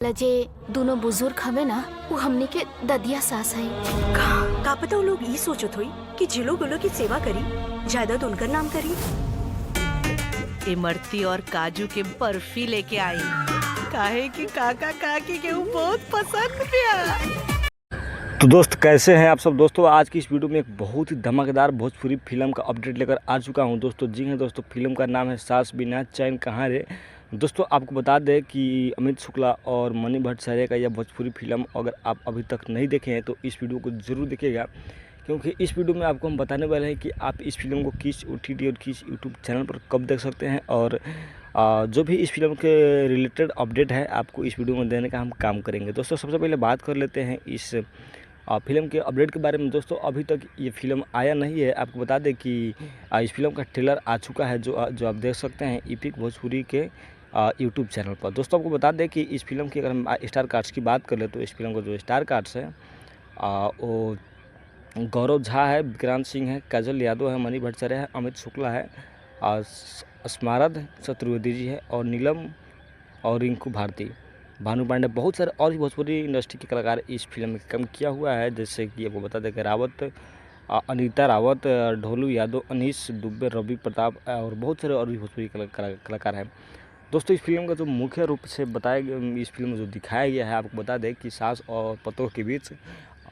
जे दोनों बुजुर्ग हवे ना वो हमने के ददिया सास है। का पता वो लोग ये सोचत हुई कि जे लोग की सेवा करी जायदाद उनकर नाम करी। इमरती और काजू के बर्फी लेके आई काहे कि काका काकी के वो बहुत पसंद किया। तो दोस्त कैसे हैं आप सब दोस्तों। आज की इस वीडियो में एक बहुत ही धमाकेदार भोजपुरी फिल्म का अपडेट लेकर आ चुका हूं दोस्तों। जी हां दोस्तों, फिल्म का नाम है सास बिना चैन कहाँ रे। दोस्तों आपको बता दें कि अमित शुक्ला और मनी भट्टाचार्य का यह भोजपुरी फिल्म अगर आप अभी तक नहीं देखे हैं तो इस वीडियो को ज़रूर देखिएगा, क्योंकि इस वीडियो में आपको हम बताने वाले हैं कि आप इस फिल्म को किस OTT और किस यूट्यूब चैनल पर कब देख सकते हैं। और जो भी इस फिल्म के रिलेटेड अपडेट है आपको इस वीडियो में देने का हम काम करेंगे। दोस्तों सबसे पहले बात कर लेते हैं इस फिल्म के अपडेट के बारे में। दोस्तों अभी तक ये फिल्म आया नहीं है। आपको बता दें कि इस फिल्म का ट्रेलर आ चुका है जो आप देख सकते हैं इपिक भोजपुरी के यूट्यूब चैनल पर। दोस्तों आपको बता दें कि इस फिल्म की अगर हम स्टार कास्ट की बात कर ले तो इस फिल्म का जो स्टार कास्ट है वो गौरव झा है, विक्रांत सिंह है, काजल यादव है, मनी भट्टाचार्य है, अमित शुक्ला है, स्मारद चतुर्वेदी जी है और नीलम और रिंकू भारती, भानु पांडे, बहुत सारे और भी भोजपुरी इंडस्ट्री के कलाकार इस फिल्म में काम किया हुआ है। जैसे कि आपको बता दें कि रावत, अनीता रावत, ढोलू यादव, अनीस दुबे, रवि प्रताप और बहुत सारे और भी भोजपुरी कलाकार हैं। दोस्तों इस फिल्म का जो मुख्य रूप से बताया गया, इस फिल्म में जो दिखाया गया है, आपको बता दें कि सास और पतोह के बीच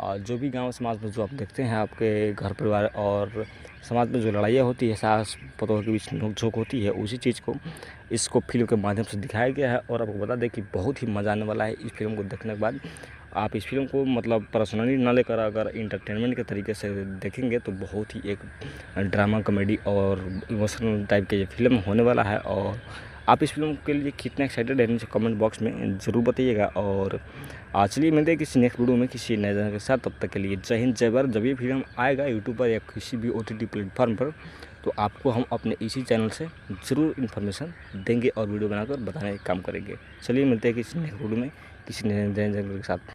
जो भी गांव समाज में जो आप देखते हैं आपके घर परिवार और समाज में जो लड़ाइयाँ होती है, सास पतोह के बीच नोकझोंक होती है, उसी चीज़ को इसको फिल्म के माध्यम से दिखाया गया है। और आपको बता दें कि बहुत ही मज़ा आने वाला है इस फिल्म को देखने के बाद। आप इस फिल्म को मतलब पर्सनली ना लेकर अगर इंटरटेनमेंट के तरीके से देखेंगे तो बहुत ही एक ड्रामा कॉमेडी और इमोशनल टाइप के ये फिल्म होने वाला है। और आप इस फिल्म के लिए कितने एक्साइटेड हैं नीचे कमेंट बॉक्स में ज़रूर बताइएगा। और चलिए मिलते हैं किसी नेक्स्ट वीडियो में किसी नए जगह के साथ। तब तक के लिए जय हिंद जय भारत। जब ये फिल्म आएगा यूट्यूब पर या किसी भी OTT प्लेटफॉर्म पर तो आपको हम अपने इसी चैनल से ज़रूर इन्फॉर्मेशन देंगे और वीडियो बनाकर बताने का काम करेंगे। चलिए मिलते हैं किसी नेक्स्ट वीडियो में किसी नए जगह के साथ।